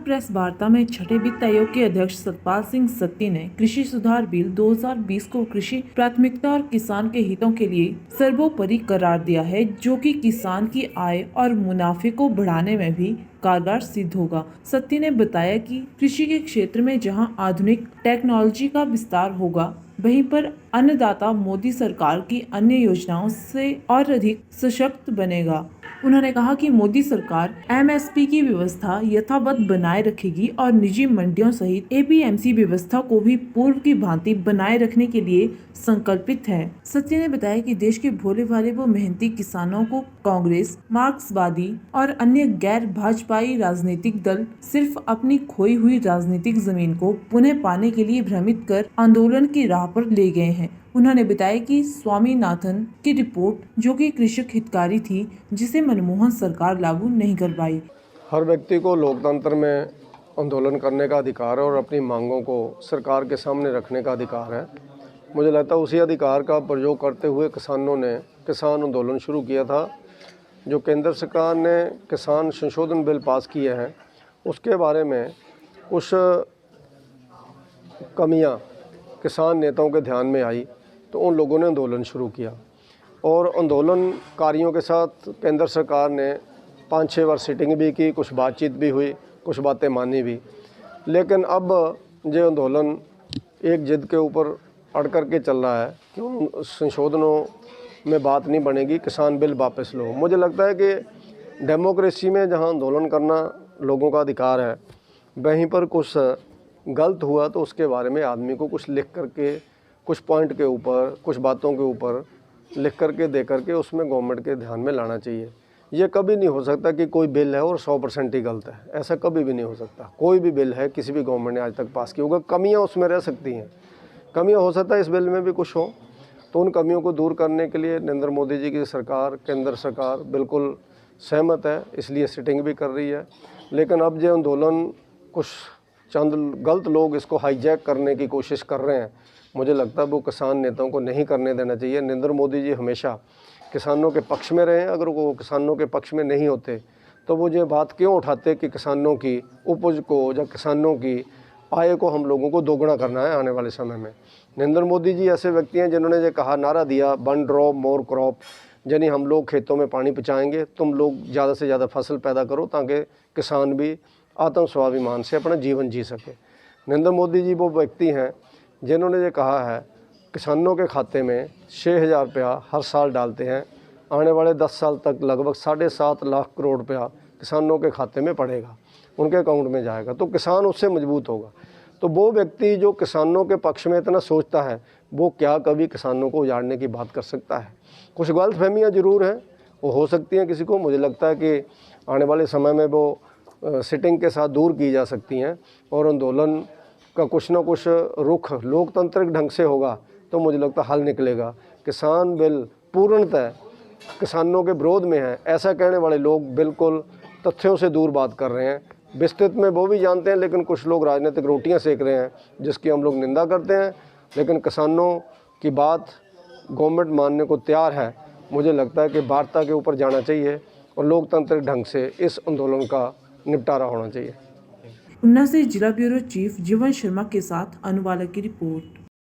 Press वार्ता में छठे वित्त आयोग के अध्यक्ष सतपाल सिंह सत्ती ने कृषि सुधार बिल 2020 को कृषि प्राथमिकता और किसान के हितों के लिए सर्वोपरि करार दिया है, जो कि किसान की आय और मुनाफे को बढ़ाने में भी कारगर सिद्ध होगा। सत्ती ने बताया कि कृषि के क्षेत्र में जहां आधुनिक टेक्नोलॉजी का विस्तार होगा, वहीं पर अन्नदाता मोदी सरकार की अन्य योजनाओं से और अधिक सशक्त बनेगा। उन्होंने कहा कि मोदी सरकार एमएसपी की व्यवस्था यथावत बनाए रखेगी और निजी मंडियों सहित एपीएमसी व्यवस्था को भी पूर्व की भांति बनाए रखने के लिए संकल्पित है। सत्ती ने बताया कि देश के भोले भाले व मेहनती किसानों को कांग्रेस, मार्क्सवादी और अन्य गैर भाजपाई राजनीतिक दल सिर्फ अपनी खोई हुई राजनीतिक जमीन को पुनः पाने के लिए भ्रमित कर आंदोलन की राह पर ले गए हैं। उन्होंने बताया कि स्वामीनाथन की रिपोर्ट, जो कि कृषक हितकारी थी, जिसे मनमोहन सरकार लागू नहीं कर पाई। हर व्यक्ति को लोकतंत्र में आंदोलन करने का अधिकार है और अपनी मांगों को सरकार के सामने रखने का अधिकार है। मुझे लगता है उसी अधिकार का प्रयोग करते हुए किसानों ने किसान आंदोलन शुरू किया था। जो केंद्र सरकार ने किसान संशोधन बिल पास किए हैं, उसके बारे में कुछ कमियां किसान नेताओं के ध्यान में आई, तो उन लोगों ने आंदोलन शुरू किया और आंदोलनकारियों के साथ केंद्र सरकार ने 5-6 बार सिटिंग भी की, कुछ बातचीत भी हुई, कुछ बातें मानी भी। लेकिन अब जो आंदोलन एक जिद के ऊपर अड़ कर के चल रहा है कि उन संशोधनों में बात नहीं बनेगी, किसान बिल वापस लो। मुझे लगता है कि डेमोक्रेसी में जहां आंदोलन करना लोगों का अधिकार है, वहीं पर कुछ गलत हुआ तो उसके बारे में आदमी को कुछ लिख करके, कुछ पॉइंट के ऊपर, कुछ बातों के ऊपर लिख करके दे करके उसमें गवर्नमेंट के ध्यान में लाना चाहिए। ये कभी नहीं हो सकता कि कोई बिल है और 100% ही गलत है, ऐसा कभी भी नहीं हो सकता। कोई भी बिल है, किसी भी गवर्नमेंट ने आज तक पास किया होगा, कमियां उसमें रह सकती हैं, कमियां हो सकता है इस बिल में भी कुछ हो, तो उन कमियों को दूर करने के लिए नरेंद्र मोदी जी की सरकार, केंद्र सरकार बिल्कुल सहमत है, इसलिए सिटिंग भी कर रही है। लेकिन अब जो आंदोलन कुछ चंद गलत लोग इसको हाईजैक करने की कोशिश कर रहे हैं, मुझे लगता है वो किसान नेताओं को नहीं करने देना चाहिए। नरेंद्र मोदी जी हमेशा किसानों के पक्ष में रहे हैं। अगर वो किसानों के पक्ष में नहीं होते तो वो ये बात क्यों उठाते कि किसानों की उपज को या किसानों की आय को हम लोगों को दोगुना करना है आने वाले समय में। नरेंद्र मोदी जी ऐसे व्यक्ति हैं जिन्होंने ये कहा, नारा दिया, वन ड्रॉप मोर क्रॉप, यानी हम लोग खेतों में पानी पहुँचाएँगे, तुम लोग ज़्यादा से ज़्यादा फसल पैदा करो ताकि किसान भी आत्म स्वाभिमान से अपना जीवन जी सके। नरेंद्र मोदी जी वो व्यक्ति हैं जिन्होंने ये कहा है किसानों के खाते में 6,000 रुपया हर साल डालते हैं, आने वाले 10 साल तक लगभग 7.5 लाख करोड़ रुपया किसानों के खाते में पड़ेगा, उनके अकाउंट में जाएगा, तो किसान उससे मजबूत होगा। तो वो व्यक्ति जो किसानों के पक्ष में इतना सोचता है, वो क्या कभी किसानों को उजाड़ने की बात कर सकता है? कुछ गलतफहमियाँ ज़रूर हैं, वो हो सकती हैं किसी को। मुझे लगता है कि आने वाले समय में वो सिटिंग के साथ दूर की जा सकती हैं और आंदोलन का कुछ ना कुछ रुख लोकतांत्रिक ढंग से होगा तो मुझे लगता है हल निकलेगा। किसान बिल पूर्णतः किसानों के विरोध में है, ऐसा कहने वाले लोग बिल्कुल तथ्यों से दूर बात कर रहे हैं। विस्तृत में वो भी जानते हैं, लेकिन कुछ लोग राजनीतिक रोटियां सेक रहे हैं, जिसकी हम लोग निंदा करते हैं। लेकिन किसानों की बात गवर्नमेंट मानने को तैयार है। मुझे लगता है कि वार्ता के ऊपर जाना चाहिए और लोकतांत्रिक ढंग से इस आंदोलन का निपटारा होना चाहिए। ऊना से जिला ब्यूरो चीफ जीवन शर्मा के साथ अनुवालक की रिपोर्ट।